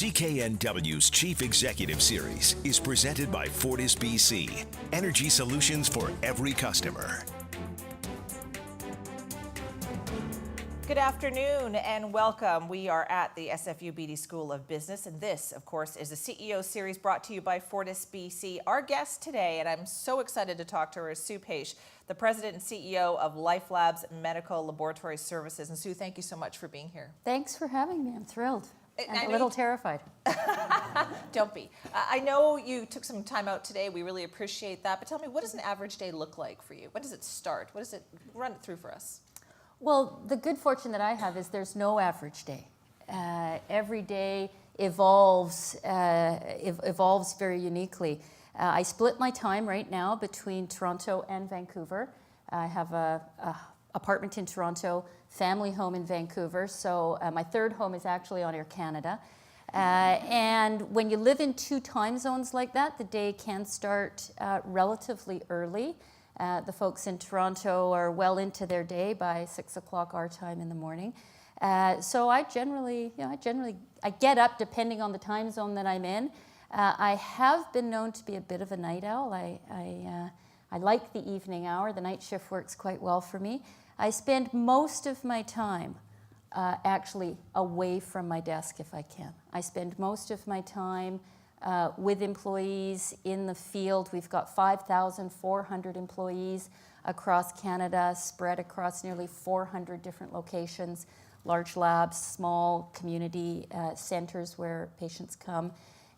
CKNW's Chief Executive Series is presented by Fortis BC, energy solutions for every customer. Good afternoon and welcome. We are at the SFU Beedie School of Business, and this, of course, is the CEO series brought to you by Fortis BC. Our guest today, and I'm so excited to talk to her, is Sue Paish, the President and CEO of Life Labs Medical Laboratory Services. And Sue, thank you so much for being here. Thanks for having me. I'm thrilled. I'm a little terrified. Don't be. I know you took some time out today. We really appreciate that. But tell me, what does an average day look like for you? When does it start? What does it run it through for us? Well, the good fortune that I have is there's no average day. Every day evolves very uniquely. I split my time right now between Toronto and Vancouver. I have a apartment in Toronto, family home in Vancouver. So my third home is actually on Air Canada. And when you live in two time zones like that, the day can start relatively early. The folks in Toronto are well into their day by 6 o'clock our time in the morning. So I generally get up depending on the time zone that I'm in. I have been known to be a bit of a night owl. I like the evening hour. The night shift works quite well for me. I spend most of my time actually away from my desk if I can. I spend most of my time with employees in the field. We've got 5,400 employees across Canada, spread across nearly 400 different locations, large labs, small community centers where patients come,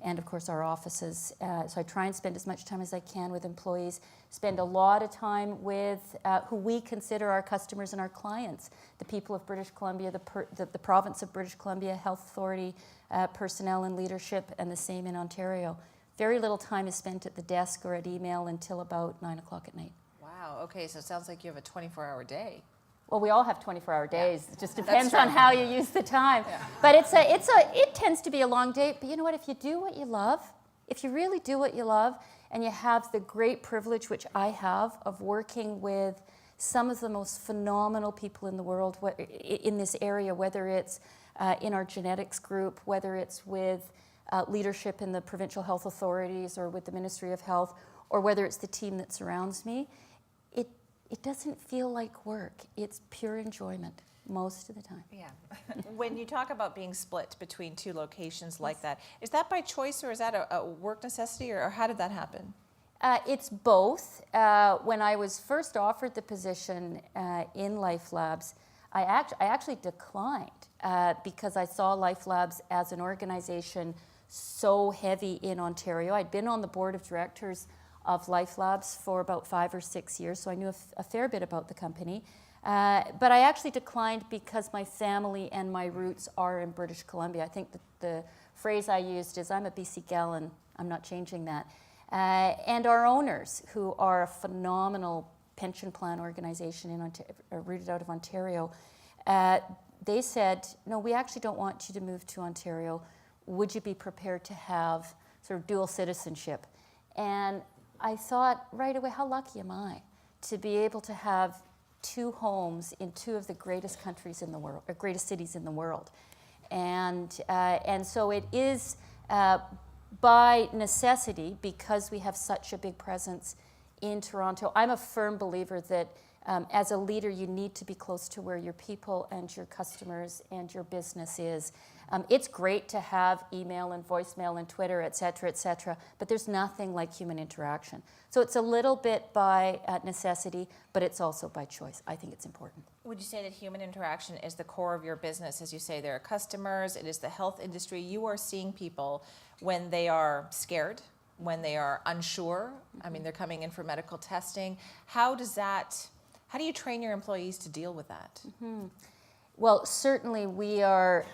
and of course our offices. So I try and spend as much time as I can with employees, spend a lot of time with who we consider our customers and our clients, the people of British Columbia, the province of British Columbia Health Authority, personnel and leadership, and the same in Ontario. Very little time is spent at the desk or at email until about 9 o'clock at night. Wow, okay, so it sounds like you have a 24-hour day. Well, we all have 24-hour days. It just depends on how you use the time. Yeah. But it tends to be a long day. But you know what? If you do what you love, if you really do what you love, and you have the great privilege, which I have, of working with some of the most phenomenal people in the world in this area, whether it's in our genetics group, whether it's with leadership in the provincial health authorities or with the Ministry of Health, or whether it's the team that surrounds me, it doesn't feel like work. It's pure enjoyment most of the time. Yeah. When you talk about being split between two locations like that, is that by choice or is that a work necessity, or how did that happen? It's both. When I was first offered the position in Life Labs, I actually declined because I saw Life Labs as an organization so heavy in Ontario. I'd been on the board of directors of Life Labs for about 5 or 6 years, so I knew a fair bit about the company. But I actually declined because my family and my roots are in British Columbia. I think that the phrase I used is, I'm a BC gal and I'm not changing that. And our owners, who are a phenomenal pension plan organization in rooted out of Ontario, they said, no, we actually don't want you to move to Ontario. Would you be prepared to have sort of dual citizenship? And I thought right away, how lucky am I to be able to have two homes in two of the greatest countries in the world, or greatest cities in the world. And so it is by necessity, because we have such a big presence in Toronto. I'm a firm believer that as a leader, you need to be close to where your people and your customers and your business is. It's great to have email and voicemail and Twitter, et cetera, but there's nothing like human interaction. So it's a little bit by necessity, but it's also by choice. I think it's important. Would you say that human interaction is the core of your business? As you say, there are customers, it is the health industry. You are seeing people when they are scared, when they are unsure. I mean, they're coming in for medical testing. How do you train your employees to deal with that? Mm-hmm. Well, certainly we are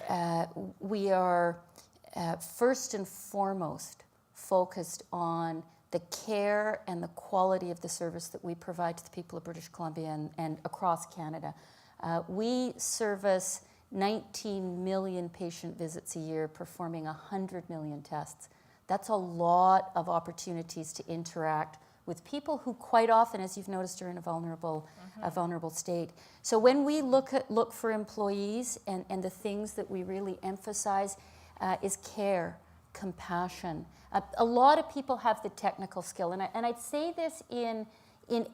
first and foremost focused on the care and the quality of the service that we provide to the people of British Columbia and across Canada. We service 19 million patient visits a year, performing 100 million tests. That's a lot of opportunities to interact with people who quite often, as you've noticed, are in a vulnerable state. So when we look for employees and the things that we really emphasize, is care, compassion. A lot of people have the technical skill, and I'd say this in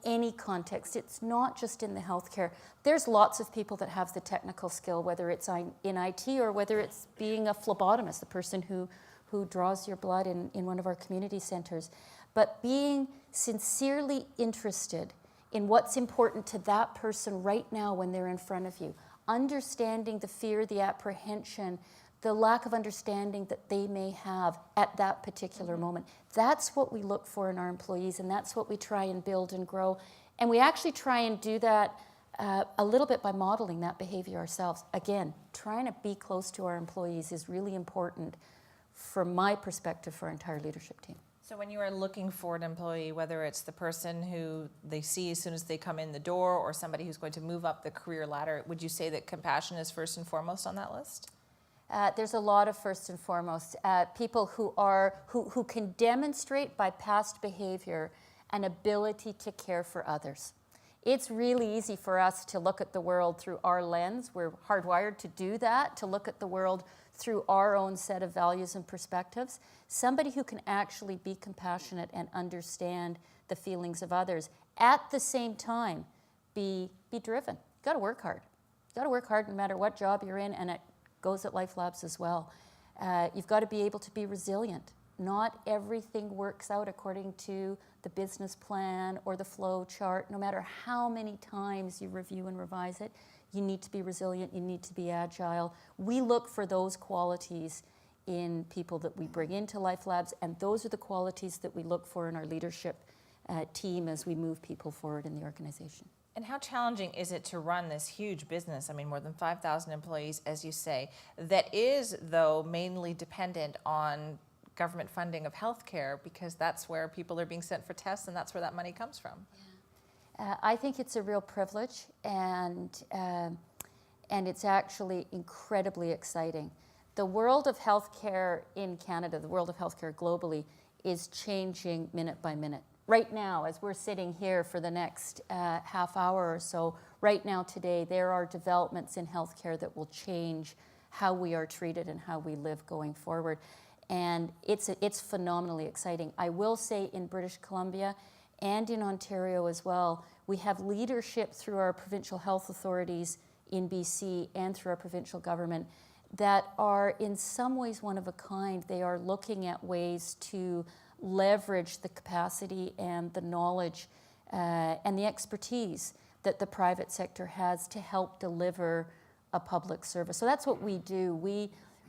any context. It's not just in the healthcare. There's lots of people that have the technical skill, whether it's in IT or whether it's being a phlebotomist, the person who draws your blood in one of our community centers. But being sincerely interested in what's important to that person right now when they're in front of you, understanding the fear, the apprehension, the lack of understanding that they may have at that particular moment. That's what we look for in our employees, and that's what we try and build and grow. And we actually try and do that a little bit by modeling that behavior ourselves. Again, trying to be close to our employees is really important from my perspective for our entire leadership team. So when you are looking for an employee, whether it's the person who they see as soon as they come in the door or somebody who's going to move up the career ladder, would you say that compassion is first and foremost on that list? There's a lot of first and foremost people who can demonstrate by past behavior an ability to care for others. It's really easy for us to look at the world through our lens. We're hardwired to do that, to look at the world through our own set of values and perspectives. Somebody who can actually be compassionate and understand the feelings of others. At the same time, be driven. You've got to work hard. You've got to work hard no matter what job you're in, and it goes at Life Labs as well. You've got to be able to be resilient. Not everything works out according to the business plan or the flow chart. No matter how many times you review and revise it, you need to be resilient, you need to be agile. We look for those qualities in people that we bring into Life Labs, and those are the qualities that we look for in our leadership team as we move people forward in the organization. And how challenging is it to run this huge business? I mean, more than 5,000 employees, as you say, that is, though, mainly dependent on government funding of healthcare, because that's where people are being sent for tests and that's where that money comes from. I think it's a real privilege, and it's actually incredibly exciting. The world of healthcare in Canada, the world of healthcare globally, is changing minute by minute. Right now, as we're sitting here for the next half hour or so, right now today, there are developments in healthcare that will change how we are treated and how we live going forward. And it's phenomenally exciting. I will say in British Columbia and in Ontario as well, we have leadership through our provincial health authorities in BC and through our provincial government that are in some ways one of a kind. They are looking at ways to leverage the capacity and the knowledge and the expertise that the private sector has to help deliver a public service. So that's what we do.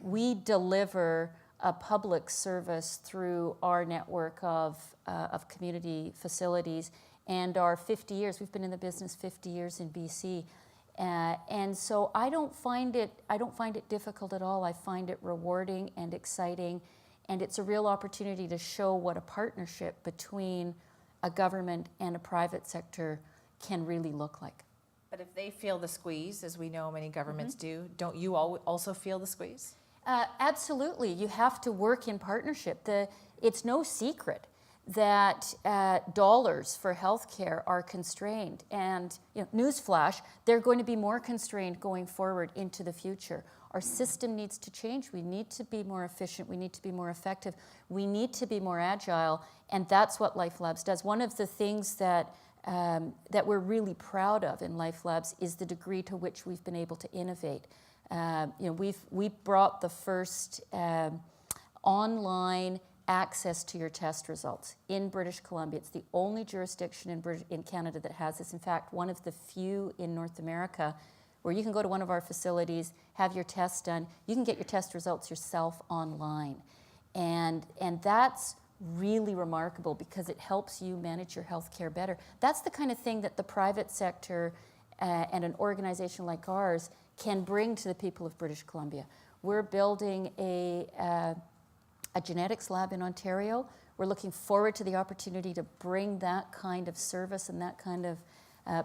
We deliver a public service through our network of community facilities and our 50 years. We've been in the business 50 years in BC. And so I don't find it difficult at all. I find it rewarding and exciting, and it's a real opportunity to show what a partnership between a government and a private sector can really look like. But if they feel the squeeze, as we know many governments do, don't you also feel the squeeze? Absolutely. You have to work in partnership. It's no secret that dollars for healthcare are constrained. And newsflash, they're going to be more constrained going forward into the future. Our system needs to change. We need to be more efficient. We need to be more effective. We need to be more agile. And that's what Life Labs does. One of the things that we're really proud of in Life Labs is the degree to which we've been able to innovate. We've brought the first online access to your test results in British Columbia. It's the only jurisdiction in Canada that has this. In fact, one of the few in North America where you can go to one of our facilities, have your test done. You can get your test results yourself online. And that's really remarkable because it helps you manage your healthcare better. That's the kind of thing that the private sector and an organization like ours can bring to the people of British Columbia. We're building a genetics lab in Ontario. We're looking forward to the opportunity to bring that kind of service and that kind of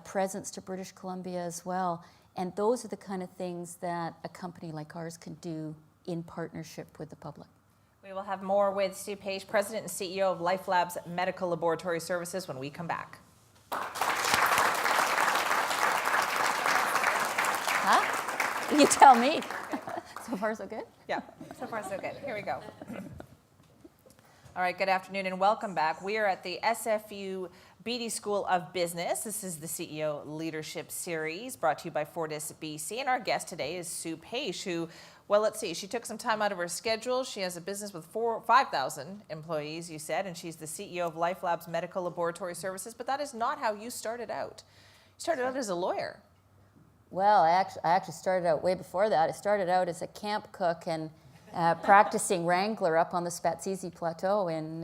presence to British Columbia as well. And those are the kind of things that a company like ours can do in partnership with the public. We will have more with Sue Paish, President and CEO of Life Labs Medical Laboratory Services, when we come back. Huh? You tell me. So far, so good? Yeah, so far so good. Here we go. All right, good afternoon and welcome back. We are at the SFU Beedie School of Business. This is the CEO Leadership Series brought to you by Fortis BC. And our guest today is Sue Paish, who, well, let's see, she took some time out of her schedule. She has a business with 5,000 employees, you said, and she's the CEO of Life Labs Medical Laboratory Services. But that is not how you started out. You started out as a lawyer. Well, I actually started out way before that. I started out as a camp cook and practicing wrangler up on the Spatsizi Plateau in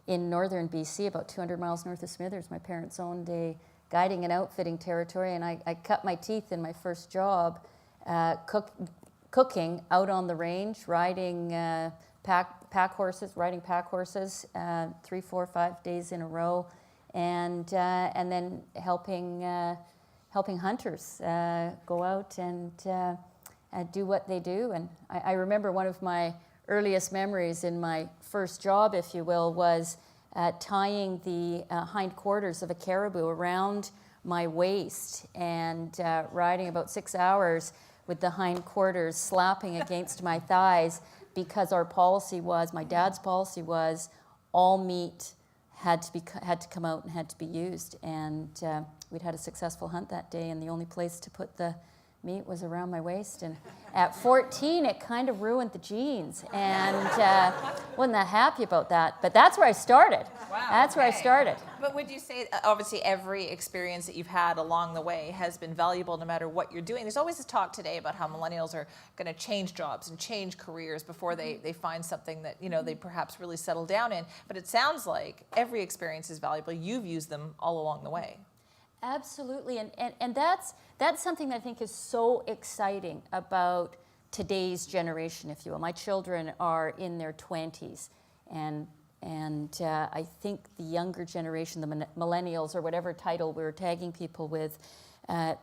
northern BC, about 200 miles north of Smithers. My parents owned a guiding and outfitting territory, and I cut my teeth in my first job cooking out on the range, riding pack horses, 3, 4, 5 days in a row, and then helping hunters go out and do what they do. And I remember one of my earliest memories in my first job, if you will, was tying the hindquarters of a caribou around my waist and riding about 6 hours with the hindquarters slapping against my thighs, because our policy was, my dad's policy was, all meat had to come out and had to be used. And we'd had a successful hunt that day, and the only place to put the meat was around my waist. And at 14, it kind of ruined the jeans, and wasn't that happy about that. But that's where I started. Wow, that's where I started. But would you say, obviously, every experience that you've had along the way has been valuable no matter what you're doing? There's always this talk today about how millennials are going to change jobs and change careers before they find something that, you know, they perhaps really settle down in. But it sounds like every experience is valuable. You've used them all along the way. Absolutely, and that's something that I think is so exciting about today's generation, if you will. My children are in their 20s, and I think the younger generation, the millennials, or whatever title we're tagging people with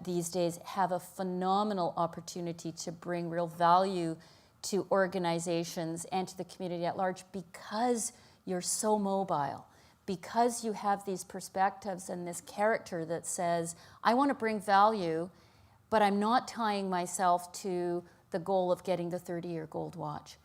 these days, have a phenomenal opportunity to bring real value to organizations and to the community at large, because you're so mobile. Because you have these perspectives and this character that says, I want to bring value, but I'm not tying myself to the goal of getting the 30-year gold watch.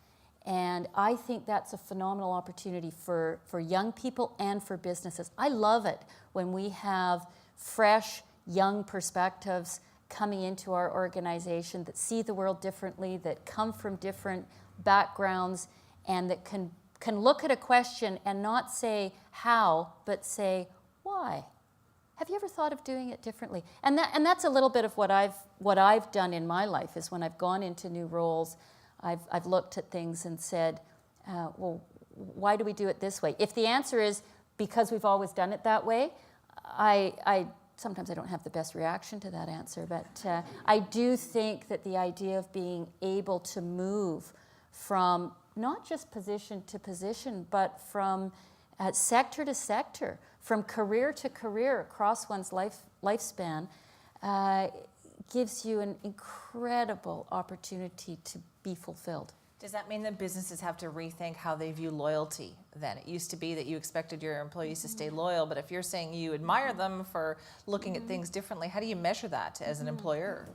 And I think that's a phenomenal opportunity for young people and for businesses. I love it when we have fresh, young perspectives coming into our organization that see the world differently, that come from different backgrounds, and that can look at a question and not say how, but say why. Have you ever thought of doing it differently? And that's a little bit of what I've done in my life, is when I've gone into new roles, I've looked at things and said, well, why do we do it this way? If the answer is because we've always done it that way, sometimes I don't have the best reaction to that answer, but I do think that the idea of being able to move from not just position to position, but from sector to sector, from career to career across one's lifespan, gives you an incredible opportunity to be fulfilled. Does that mean that businesses have to rethink how they view loyalty then? It used to be that you expected your employees to stay loyal, but if you're saying you admire them for looking at things differently, how do you measure that as an employer?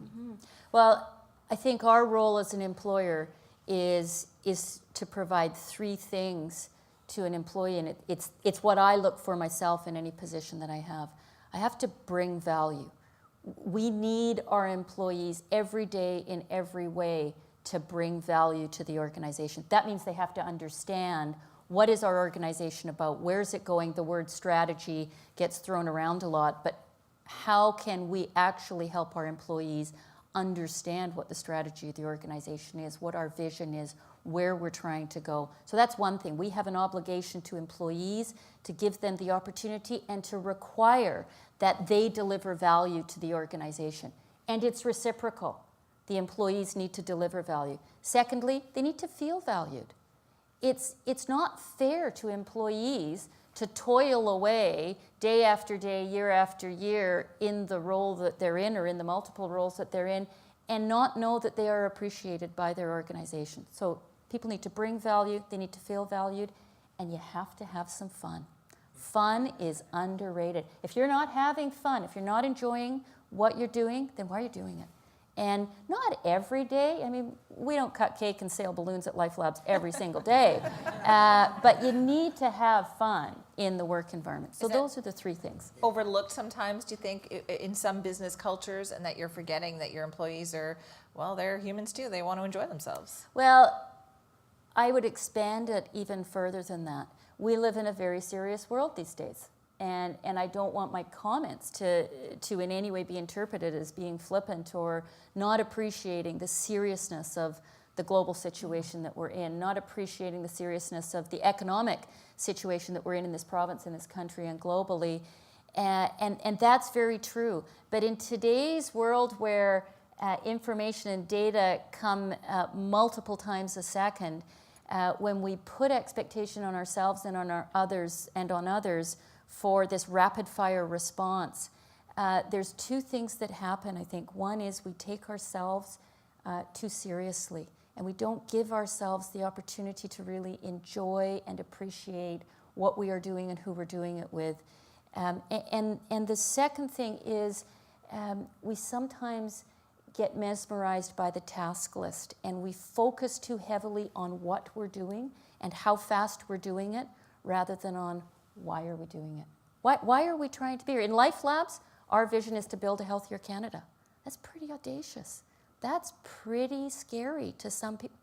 Well, I think our role as an employer is to provide three things to an employee, and it's what I look for myself in any position that I have. I have to bring value. We need our employees every day in every way to bring value to the organization. That means they have to understand, what is our organization about? Where's it going? The word strategy gets thrown around a lot, but how can we actually help our employees understand what the strategy of the organization is, what our vision is, where we're trying to go? So that's one thing. We have an obligation to employees to give them the opportunity and to require that they deliver value to the organization. And it's reciprocal. The employees need to deliver value. Secondly, they need to feel valued. It's not fair to employees to toil away day after day, year after year in the role that they're in, or in the multiple roles that they're in, and not know that they are appreciated by their organization. So people need to bring value, they need to feel valued, and you have to have some fun. Fun is underrated. If you're not having fun, if you're not enjoying what you're doing, then why are you doing it? And not every day. I mean, we don't cut cake and sail balloons at Life Labs every single day. But you need to have fun in the work environment. So those are the three things. Overlooked sometimes, do you think, in some business cultures, and that you're forgetting that your employees are, well, they're humans too. They want to enjoy themselves. Well, I would expand it even further than that. We live in a very serious world these days. And I don't want my comments to in any way be interpreted as being flippant or not appreciating the seriousness of the global situation that we're in, not appreciating the seriousness of the economic situation that we're in this province, in this country, and globally. And that's very true. But in today's world where information and data come multiple times a second, when we put expectation on ourselves and on others for this rapid fire response, there's two things that happen, I think. One is we take ourselves too seriously, and we don't give ourselves the opportunity to really enjoy and appreciate what we are doing and who we're doing it with. And the second thing is we sometimes get mesmerized by the task list, and we focus too heavily on what we're doing and how fast we're doing it, rather than on why are we doing it? Why are we trying to be here? In Life Labs, our vision is to build a healthier Canada. That's pretty audacious. That's pretty scary to some people.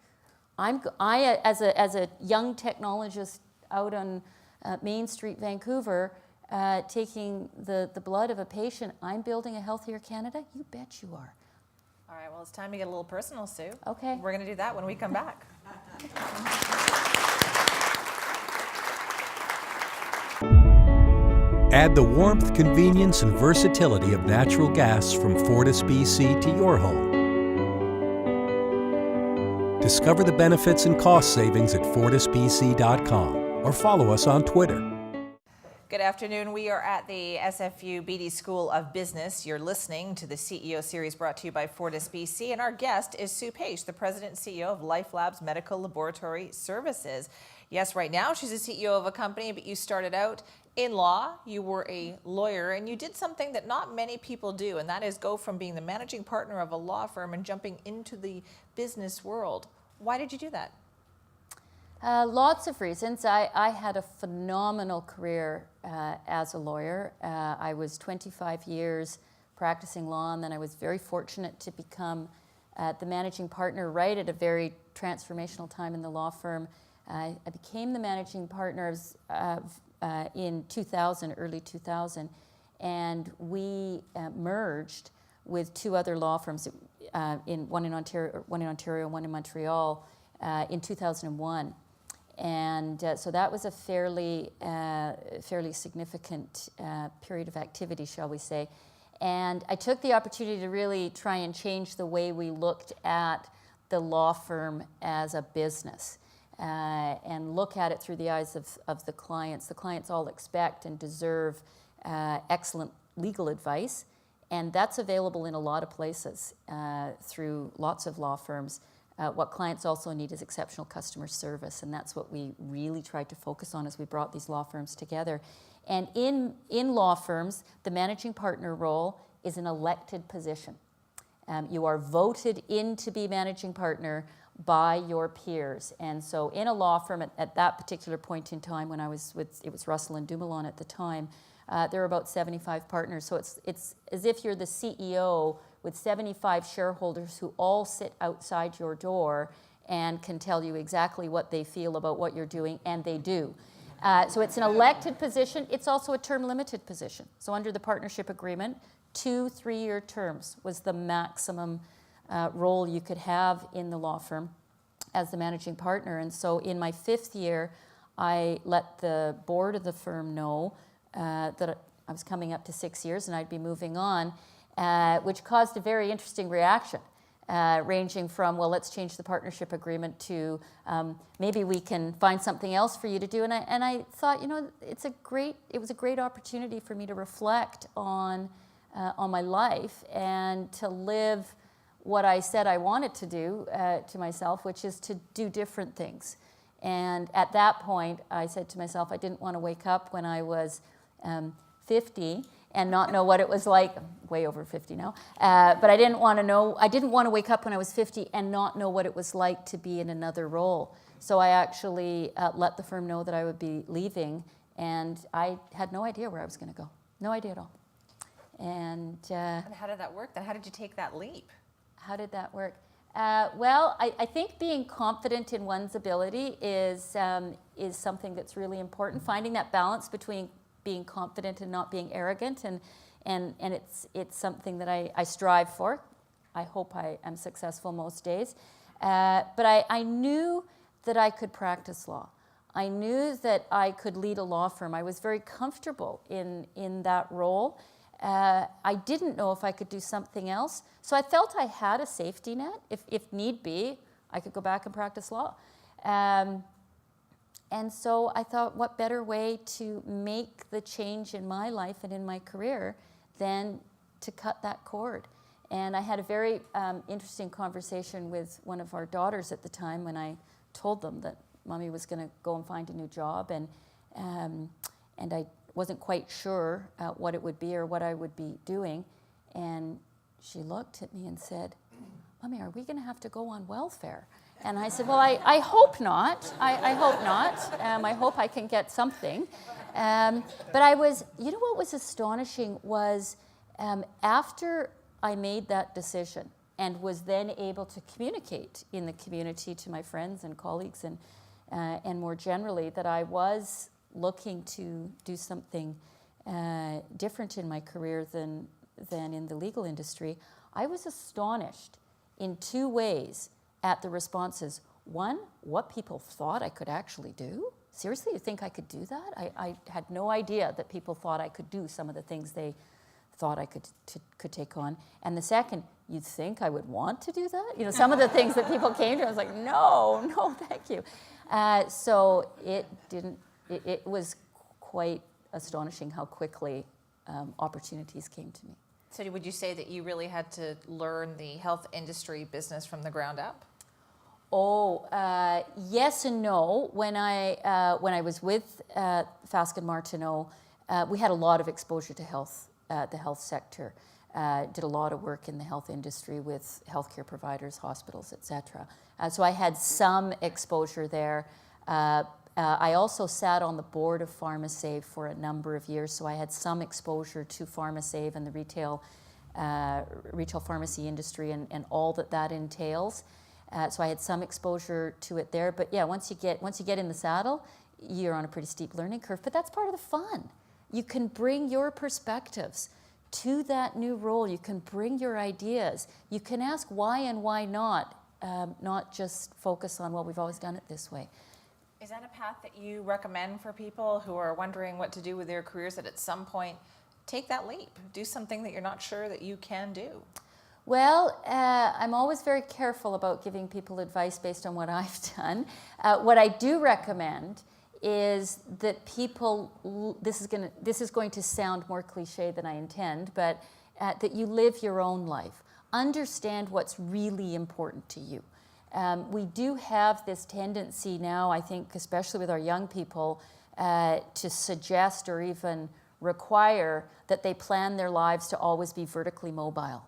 As a young technologist out on Main Street, Vancouver, taking the blood of a patient, I'm building a healthier Canada? You bet you are. All right, well, it's time to get a little personal, Sue. Okay. We're going to do that when we come back. Add the warmth, convenience, and versatility of natural gas from Fortis BC to your home. Discover the benefits and cost savings at fortisbc.com or follow us on Twitter. Good afternoon. We are at the SFU Beedie School of Business. You're listening to the CEO series brought to you by Fortis BC, and our guest is Sue Paish, the President and CEO of Life Labs Medical Laboratory Services. Yes, right now she's a CEO of a company, but you started out in law. You were a lawyer, and you did something that not many people do, and that is go from being the managing partner of a law firm and jumping into the business world. Why did you do that? Lots of reasons. I had a phenomenal career as a lawyer. I was 25 years practicing law, and then I was very fortunate to become the managing partner right at a very transformational time in the law firm. I became the managing partner in 2000, early 2000, and we merged with two other law firms, one in Ontario, one in Montreal, in 2001. And so that was a fairly significant period of activity, shall we say. And I took the opportunity to really try and change the way we looked at the law firm as a business, and look at it through the eyes of the clients. The clients all expect and deserve excellent legal advice, and that's available in a lot of places through lots of law firms. What clients also need is exceptional customer service, and that's what we really tried to focus on as we brought these law firms together. And in law firms, the managing partner role is an elected position. You are voted in to be managing partner by your peers. And so in a law firm at that particular point in time, when I was it was Russell and Dumoulin at the time, there were about 75 partners. So it's as if you're the CEO with 75 shareholders who all sit outside your door and can tell you exactly what they feel about what you're doing, and they do. So it's an elected position. It's also a term-limited position. So under the partnership agreement, 2 3-year terms was the maximum role you could have in the law firm as the managing partner. And so in my 5th year, I let the board of the firm know that I was coming up to 6 years and I'd be moving on, which caused a very interesting reaction, ranging from, well, let's change the partnership agreement to maybe we can find something else for you to do. And I thought, it was a great opportunity for me to reflect on my life and to live what I said I wanted to do to myself, which is to do different things. And at that point, I said to myself, I didn't want to wake up when I was 50 and not know what it was like. I'm way over 50 now, but I didn't want to wake up when I was 50 and not know what it was like to be in another role. So I actually let the firm know that I would be leaving, and I had no idea where I was going to go. No idea at all. And how did that work then? How did you take that leap? How did that work? Well, I think being confident in one's ability is something that's really important. Finding that balance between being confident and not being arrogant, and it's something that I strive for. I hope I am successful most days. But I knew that I could practice law. I knew that I could lead a law firm. I was very comfortable in that role. I didn't know if I could do something else. So I felt I had a safety net. If need be, I could go back and practice law. And so I thought, what better way to make the change in my life and in my career than to cut that cord? And I had a very interesting conversation with one of our daughters at the time when I told them that Mommy was going to go and find a new job, and I wasn't quite sure what it would be or what I would be doing. And she looked at me and said, Mommy, are we going to have to go on welfare? And I said, well, I hope not. I hope not. I hope I can get something. But I was, you know what was astonishing was after I made that decision and was then able to communicate in the community to my friends and colleagues and more generally that I was looking to do something different in my career than in the legal industry, I was astonished in two ways at the responses. One, what people thought I could actually do. Seriously, you think I could do that? I had no idea that people thought I could do some of the things they thought I could take on. And the second, you'd think I would want to do that? You know, some of the things that people came to, I was like, no, thank you. So it was quite astonishing how quickly opportunities came to me. So would you say that you really had to learn the health industry business from the ground up? Oh, yes and no. When I was with Fasken Martineau, we had a lot of exposure to health, the health sector. Did a lot of work in the health industry with healthcare providers, hospitals, etc. So I had some exposure there. I also sat on the board of PharmaSave for a number of years, so I had some exposure to PharmaSave and the retail pharmacy industry and all that entails. So I had some exposure to it there. But yeah, once you get in the saddle, you're on a pretty steep learning curve. But that's part of the fun. You can bring your perspectives to that new role. You can bring your ideas. You can ask why and why not just focus on, well, we've always done it this way. Is that a path that you recommend for people who are wondering what to do with their careers, that at some point take that leap, do something that you're not sure that you can do? Well, I'm always very careful about giving people advice based on what I've done. What I do recommend is that people, this is going to sound more cliche than I intend, but that you live your own life. Understand what's really important to you. We do have this tendency now, I think, especially with our young people, to suggest or even require that they plan their lives to always be vertically mobile.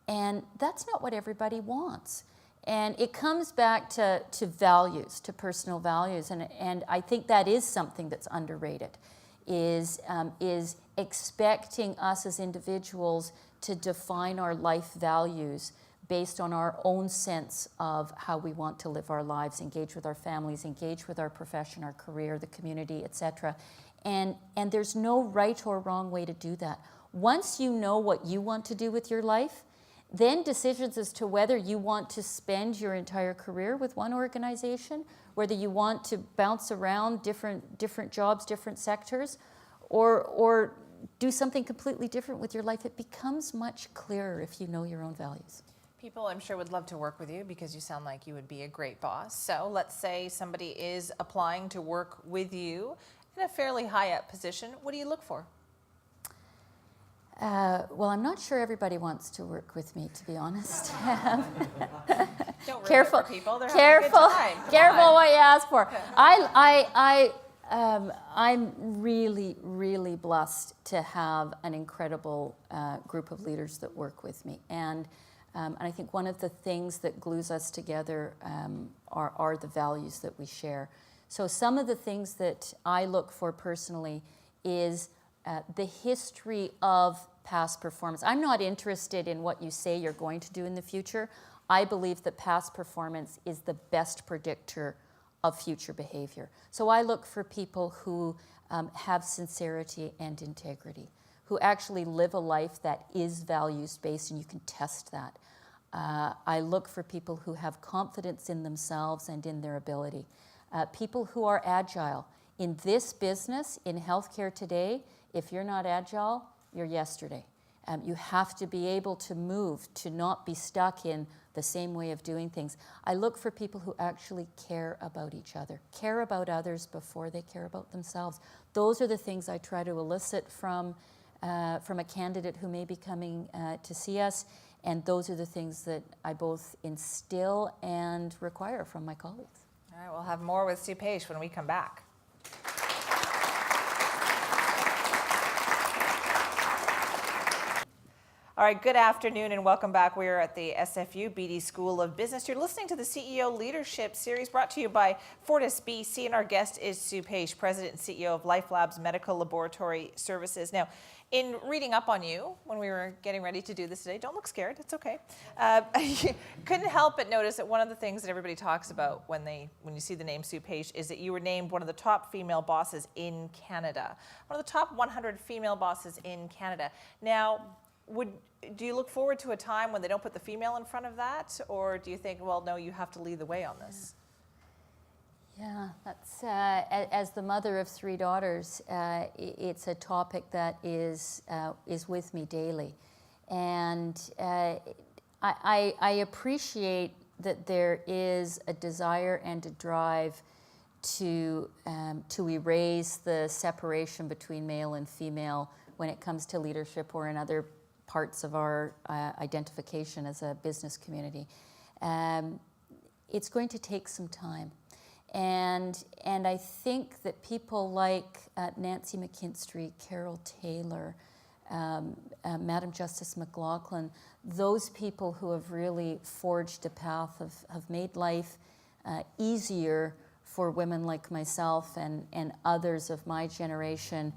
And that's not what everybody wants. And it comes back to values, to personal values. And I think that is something that's underrated, is expecting us as individuals to define our life values based on our own sense of how we want to live our lives, engage with our families, engage with our profession, our career, the community, etc. And there's no right or wrong way to do that. Once you know what you want to do with your life, then decisions as to whether you want to spend your entire career with one organization, whether you want to bounce around different jobs, different sectors, or do something completely different with your life, it becomes much clearer if you know your own values. People, I'm sure, would love to work with you because you sound like you would be a great boss. So let's say somebody is applying to work with you in a fairly high up position. What do you look for? Well, I'm not sure everybody wants to work with me, to be honest. Don't ruin Careful, it for people. They're careful, having a good time. careful what you ask for. I'm really, really blessed to have an incredible group of leaders that work with me. And I think one of the things that glues us together are the values that we share. So some of the things that I look for personally is the history of past performance. I'm not interested in what you say you're going to do in the future. I believe that past performance is the best predictor of future behavior. So I look for people who have sincerity and integrity, who actually live a life that is values-based, and you can test that. I look for people who have confidence in themselves and in their ability. People who are agile. In this business, in healthcare today, if you're not agile, you're yesterday. You have to be able to move, to not be stuck in the same way of doing things. I look for people who actually care about each other, care about others before they care about themselves. Those are the things I try to elicit from a candidate who may be coming to see us, and those are the things that I both instill and require from my colleagues. All right, we'll have more with Sue Paish when we come back. All right, good afternoon and welcome back. We are at the SFU Beedie School of Business. You're listening to the CEO Leadership Series brought to you by Fortis BC, and our guest is Sue Paish, President and CEO of Life Labs Medical Laboratory Services. Now, in reading up on you when we were getting ready to do this today, don't look scared, it's okay. Couldn't help but notice that one of the things that everybody talks about when you see the name Sue Paish is that you were named one of the top female bosses in Canada, one of the top 100 female bosses in Canada. Now, do you look forward to a time when they don't put the female in front of that, or do you think, well, no, you have to lead the way on this? Yeah, that's as the mother of 3 daughters, it's a topic that is with me daily, and I appreciate that there is a desire and a drive to erase the separation between male and female when it comes to leadership or in other parts of our identification as a business community. It's going to take some time. And I think that people like Nancy McKinstry, Carol Taylor, Madam Justice McLaughlin, those people who have really forged a path have made life easier for women like myself and others of my generation.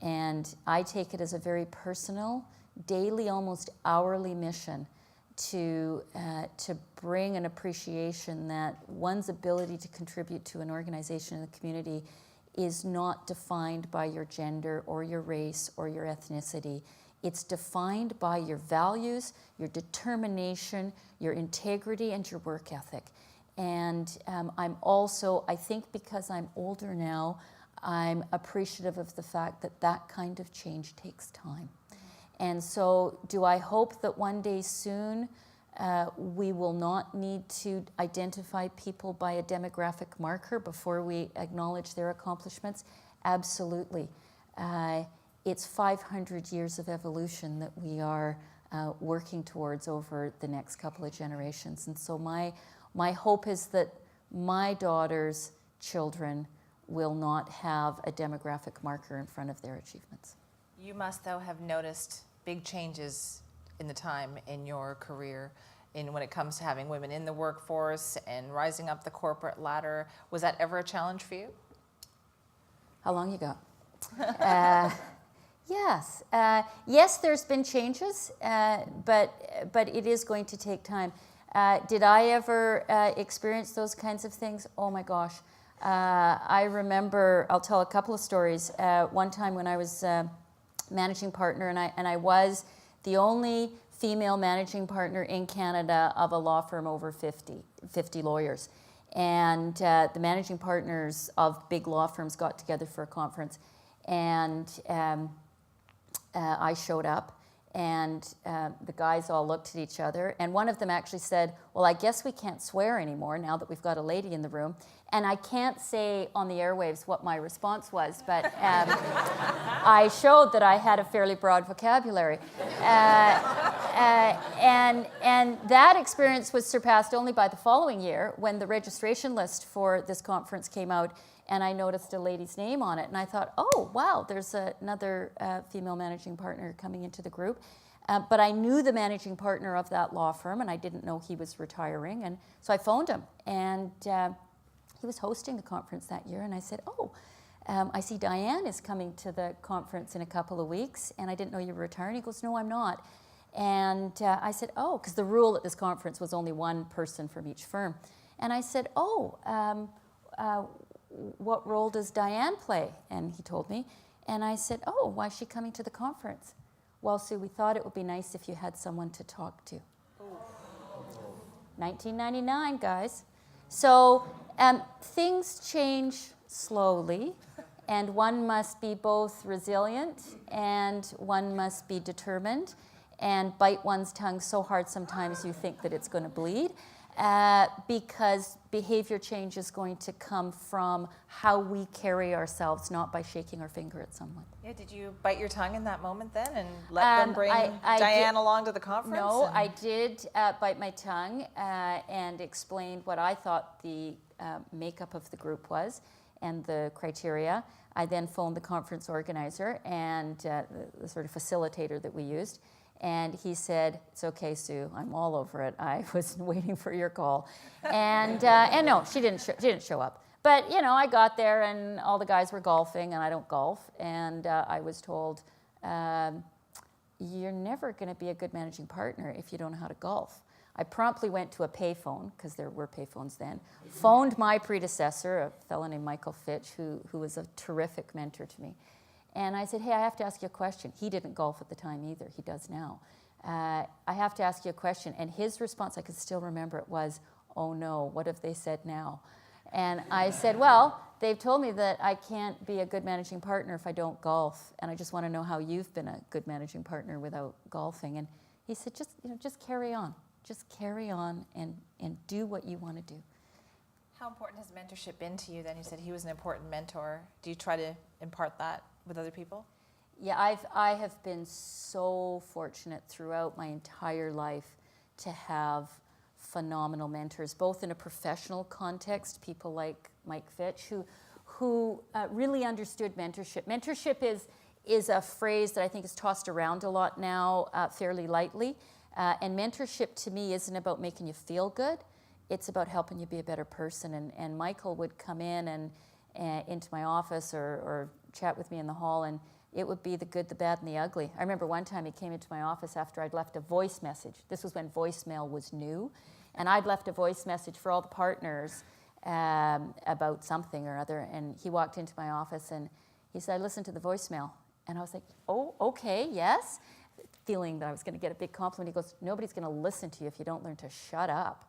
And I take it as a very personal, daily, almost hourly mission to bring an appreciation that one's ability to contribute to an organization in the community is not defined by your gender or your race or your ethnicity. It's defined by your values, your determination, your integrity, and your work ethic. And I'm also, I think because I'm older now, I'm appreciative of the fact that that kind of change takes time. And so do I hope that one day soon we will not need to identify people by a demographic marker before we acknowledge their accomplishments? Absolutely. It's 500 years of evolution that we are working towards over the next couple of generations. And so my hope is that my daughter's children will not have a demographic marker in front of their achievements. You must, though, have noticed big changes in the time in your career when it comes to having women in the workforce and rising up the corporate ladder. Was that ever a challenge for you? How long you got? Yes. Yes, there's been changes, but it is going to take time. Did I ever experience those kinds of things? Oh my gosh. I remember, I'll tell a couple of stories. One time when I was managing partner, and I was the only female managing partner in Canada of a law firm over 50 lawyers. And the managing partners of big law firms got together for a conference, and I showed up, and the guys all looked at each other, and one of them actually said, well, I guess we can't swear anymore now that we've got a lady in the room. And I can't say on the airwaves what my response was, but I showed that I had a fairly broad vocabulary. And that experience was surpassed only by the following year when the registration list for this conference came out, and I noticed a lady's name on it, and I thought, oh, wow, there's another female managing partner coming into the group. But I knew the managing partner of that law firm, and I didn't know he was retiring, and so I phoned him, and he was hosting the conference that year, and I said, oh, I see Diane is coming to the conference in a couple of weeks, and I didn't know you were retiring. He goes, no, I'm not. And I said, oh, because the rule at this conference was only one person from each firm. And I said, oh, what role does Diane play? And he told me. And I said, oh, why is she coming to the conference? Well, Sue, we thought it would be nice if you had someone to talk to. 1999, guys. So things change slowly, and one must be both resilient and one must be determined and bite one's tongue so hard sometimes you think that it's going to bleed, because behavior change is going to come from how we carry ourselves, not by shaking our finger at someone. Yeah, did you bite your tongue in that moment then and let them bring Diane along to the conference? No, I did bite my tongue and explained what I thought the makeup of the group was and the criteria. I then phoned the conference organizer and the sort of facilitator that we used. And he said, it's okay, Sue, I'm all over it. I was waiting for your call. And no, she didn't show up. But, you know, I got there and all the guys were golfing, and I don't golf. And I was told, you're never going to be a good managing partner if you don't know how to golf. I promptly went to a payphone, because there were payphones then, phoned my predecessor, a fellow named Michael Fitch, who was a terrific mentor to me. And I said, hey, I have to ask you a question. He didn't golf at the time either. He does now. I have to ask you a question. And his response, I can still remember it, was, oh no, what have they said now? And I said, well, they've told me that I can't be a good managing partner if I don't golf. And I just want to know how you've been a good managing partner without golfing. And he said, just carry on. Just carry on and do what you want to do. How important has mentorship been to you then? You said he was an important mentor. Do you try to impart that with other people? Yeah, I have been so fortunate throughout my entire life to have phenomenal mentors, both in a professional context, people like Mike Fitch, who really understood mentorship. Mentorship is a phrase that I think is tossed around a lot now fairly lightly. And mentorship to me isn't about making you feel good. It's about helping you be a better person. And Michael would come in and into my office or chat with me in the hall, and it would be the good, the bad, and the ugly. I remember one time he came into my office after I'd left a voice message. This was when voicemail was new. And I'd left a voice message for all the partners about something or other. And he walked into my office and he said, I listened to the voicemail. And I was like, oh, okay, yes. Feeling that I was going to get a big compliment. He goes, nobody's going to listen to you if you don't learn to shut up.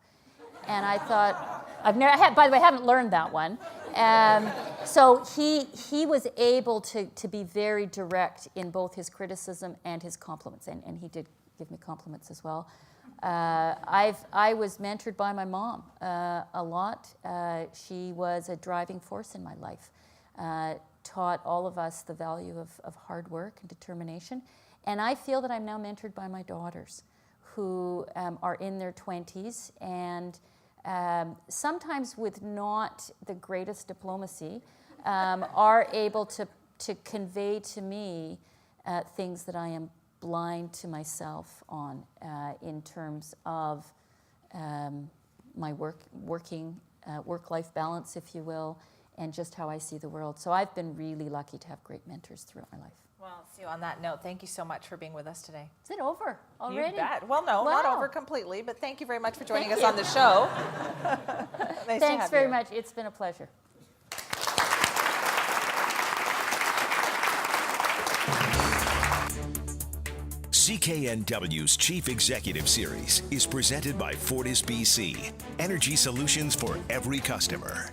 And I thought, by the way, I haven't learned that one. So he was able to be very direct in both his criticism and his compliments. And he did give me compliments as well. I was mentored by my mom a lot. She was a driving force in my life. Taught all of us the value of hard work and determination. And I feel that I'm now mentored by my daughters, who are in their 20s and sometimes with not the greatest diplomacy, are able to convey to me things that I am blind to myself on in terms of my work-life balance, if you will, and just how I see the world. So I've been really lucky to have great mentors throughout my life. Well, Sue, on that note, thank you so much for being with us today. Is it over already? You bet. Well, no, Wow. not over completely, but thank you very much for joining us on the show. Nice to Thanks have very you. much. It's been a pleasure. CKNW's Chief Executive Series is presented by Fortis BC, energy solutions for every customer.